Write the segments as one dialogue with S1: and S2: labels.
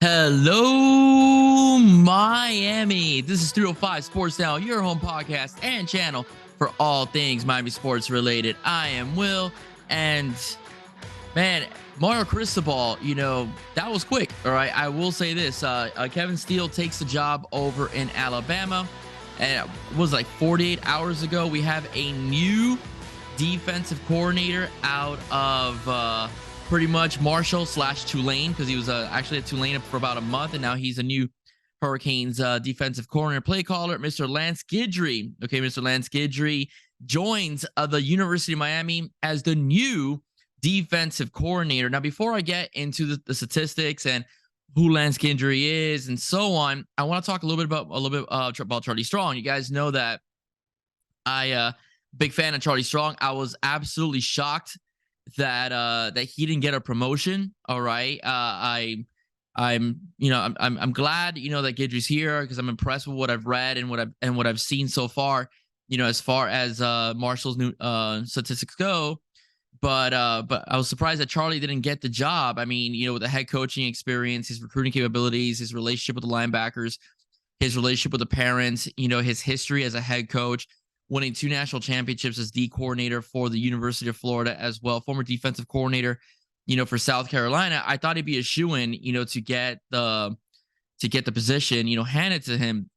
S1: Hello, Miami. This is 305 Sports Now, your home podcast and channel for all things Miami sports related. I am Will, and man, Mario Cristobal, that was quick. All right, I will say this: Kevin Steele takes the job over in Alabama, and it was like 48 hours ago. We have a new defensive coordinator out of pretty much Marshall / Tulane, because he was actually at Tulane for about a month, and now he's a new Hurricanes defensive coordinator, play caller, Mr. Lance Guidry. Okay, Mr. Lance Guidry joins the University of Miami as the new defensive coordinator. Now, before I get into the statistics and who Lance Guidry is and so on, I want to talk a little bit about Charlie Strong. You guys know that I big fan of Charlie Strong. I was absolutely shocked that he didn't get a promotion. All right. I'm glad, that Guidry's here, because I'm impressed with what I've read and what I've seen so far, as far as Marshall's new statistics go. But I was surprised that Charlie didn't get the job. I mean, with the head coaching experience, his recruiting capabilities, his relationship with the linebackers, his relationship with the parents, his history as a head coach, winning 2 national championships as D coordinator for the University of Florida as well, former defensive coordinator, for South Carolina. I thought he'd be a shoo-in, to get the position, handed to him.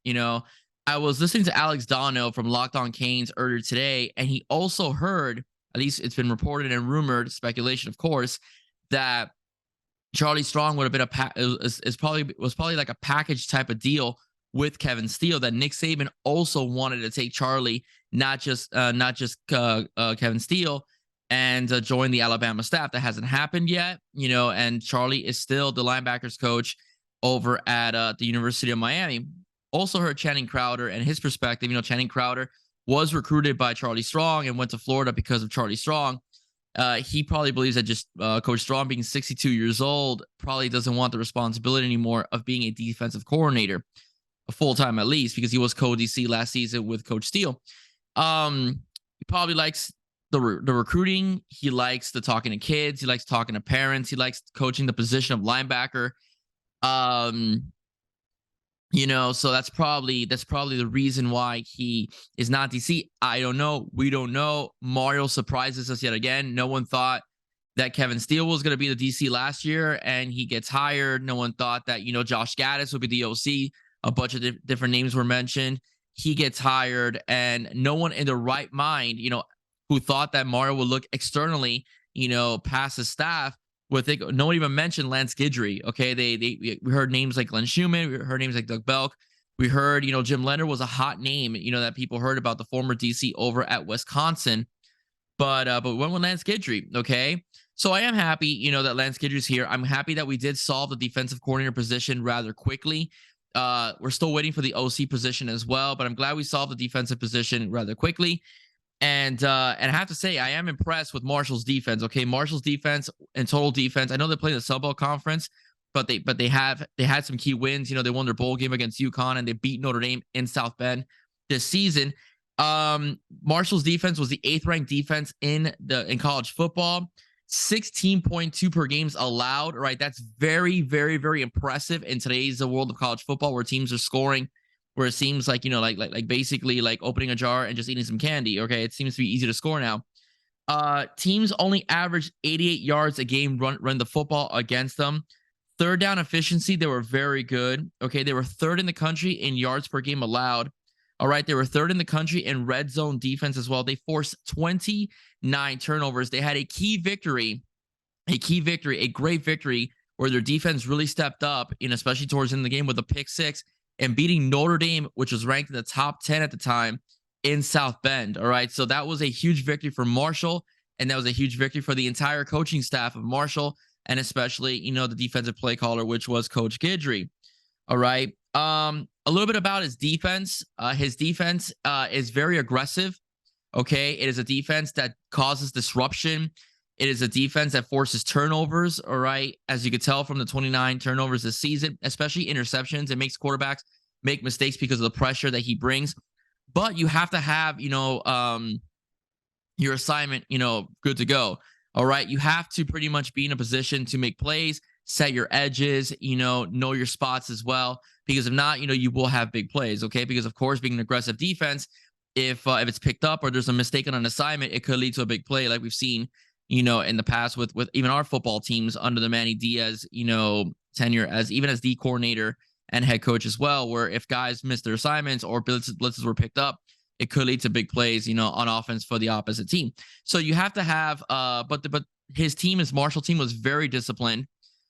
S1: I was listening to Alex Dono from Locked On Canes earlier today, and he also heard, at least it's been reported and rumored, speculation, of course, that Charlie Strong would have been was probably like a package type of deal with Kevin Steele, that Nick Saban also wanted to take Charlie, not just Kevin Steele, and join the Alabama staff. That hasn't happened yet, and Charlie is still the linebackers coach over at the University of Miami. Also heard Channing Crowder and his perspective. Channing Crowder was recruited by Charlie Strong and went to Florida because of Charlie Strong. He probably believes that just Coach Strong, being 62 years old, probably doesn't want the responsibility anymore of being a defensive coordinator, full-time at least, because he was co-DC last season with Coach Steele. He probably likes the recruiting. He likes the talking to kids. He likes talking to parents. He likes coaching the position of linebacker. So that's probably the reason why he is not DC. I don't know. We don't know. Mario surprises us yet again. No one thought that Kevin Steele was going to be the DC last year, and he gets hired. No one thought that, Josh Gaddis would be the OC. A bunch of different names were mentioned. He gets hired, and no one in their right mind, who thought that Mario would look externally, past his staff, would think. No one even mentioned Lance Guidry. Okay, we heard names like Glenn Schumann. We heard names like Doug Belk. We heard, Jim Leonard was a hot name, that people heard about, the former DC over at Wisconsin. But we went with Lance Guidry. Okay, so I am happy, that Lance Guidry's here. I'm happy that we did solve the defensive coordinator position rather quickly. We're still waiting for the OC position as well, but I'm glad we solved the defensive position rather quickly. And I have to say, I am impressed with Marshall's defense. Okay, Marshall's defense and total defense. I know they played the Sun Belt Conference, but they had some key wins. They won their bowl game against UConn, and they beat Notre Dame in South Bend this season. Marshall's defense was the 8th ranked defense in college football. 16.2 per games allowed, right? That's very, very, very impressive in today's world of college football, where teams are scoring, where it seems like, like basically like opening a jar and just eating some candy. Okay, it seems to be easy to score now. Teams only averaged 88 yards a game run the football against them. Third down efficiency, they were very good. Okay, they were 3rd in the country in yards per game allowed. All right, they were 3rd in the country in red zone defense as well. They forced 29 turnovers. They had a great victory where their defense really stepped up, especially towards the end of the game, with a pick 6 and beating Notre Dame, which was ranked in the top 10 at the time in South Bend. All right, so that was a huge victory for Marshall, and that was a huge victory for the entire coaching staff of Marshall, and especially, the defensive play caller, which was Coach Guidry. All right. A little bit about his defense. His defense is very aggressive. Okay. It is a defense that causes disruption. It is a defense that forces turnovers. All right. As you could tell from the 29 turnovers this season, especially interceptions, it makes quarterbacks make mistakes because of the pressure that he brings. But you have to have, your assignment, good to go. All right. You have to pretty much be in a position to make plays. set your edges, know your spots as well. Because if not, you will have big plays. Okay. Because of course, being an aggressive defense, if it's picked up or there's a mistake on an assignment, it could lead to a big play, like we've seen, in the past with even our football teams under the Manny Diaz, tenure as D coordinator and head coach as well, where if guys miss their assignments or blitzes were picked up, it could lead to big plays, on offense for the opposite team. So you have to have, but his team, his Marshall team, was very disciplined.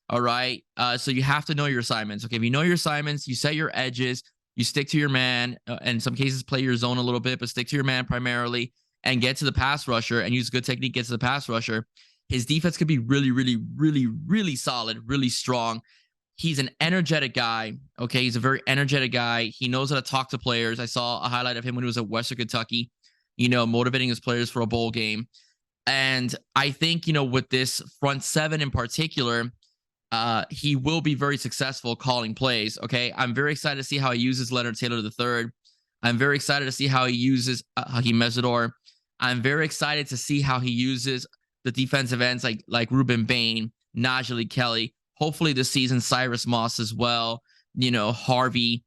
S1: All right. So you have to know your assignments. Okay. If you know your assignments, you set your edges, you stick to your man, in some cases play your zone a little bit, but stick to your man primarily and get to the pass rusher and use good technique, get to the pass rusher. His defense could be really, really, really, really solid, really strong. He's an energetic guy. Okay. He's a very energetic guy. He knows how to talk to players. I saw a highlight of him when he was at Western Kentucky, motivating his players for a bowl game. And I think, with this front seven in particular, he will be very successful calling plays. Okay. I'm very excited to see how he uses Leonard Taylor III. I'm very excited to see how he uses Hakeem Mesidor. I'm very excited to see how he uses the defensive ends like Ruben Bain, Najee Kelly. Hopefully this season, Cyrus Moss as well. Harvey.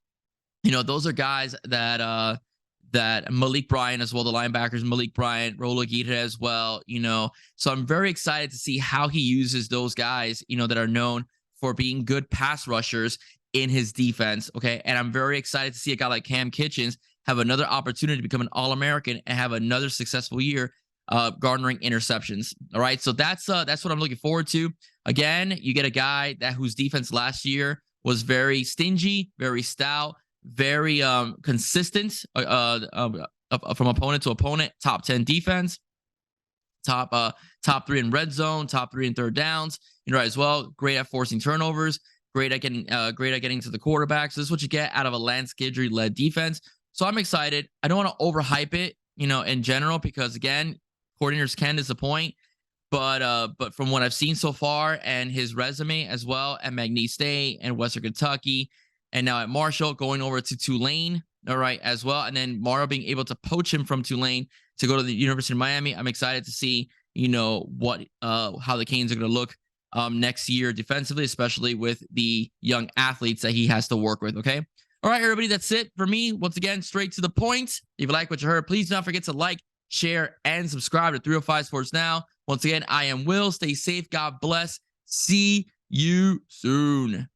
S1: Those are guys that Malik Bryant as well, the linebackers, Malik Bryant, Rolo Guidry as well, So I'm very excited to see how he uses those guys, that are known for being good pass rushers in his defense. Okay. And I'm very excited to see a guy like Cam Kitchens have another opportunity to become an All-American and have another successful year garnering interceptions. All right. So that's what I'm looking forward to. Again, you get a guy whose defense last year was very stingy, very stout, very consistent from opponent to opponent, top 10 defense, top 3 in red zone, top 3 in third downs, as well. Great at forcing turnovers, great at getting to the quarterback. So this is what you get out of a Lance Guidry led defense. So I'm excited. I don't want to overhype it, in general, because again, coordinators can disappoint. But from what I've seen so far and his resume as well at McNeese State and Western Kentucky, and now at Marshall, going over to Tulane, all right, as well. And then Mario being able to poach him from Tulane to go to the University of Miami. I'm excited to see, how the Canes are going to look next year defensively, especially with the young athletes that he has to work with, okay? All right, everybody, that's it for me. Once again, straight to the point. If you like what you heard, please don't forget to like, share, and subscribe to 305 Sports Now. Once again, I am Will. Stay safe. God bless. See you soon.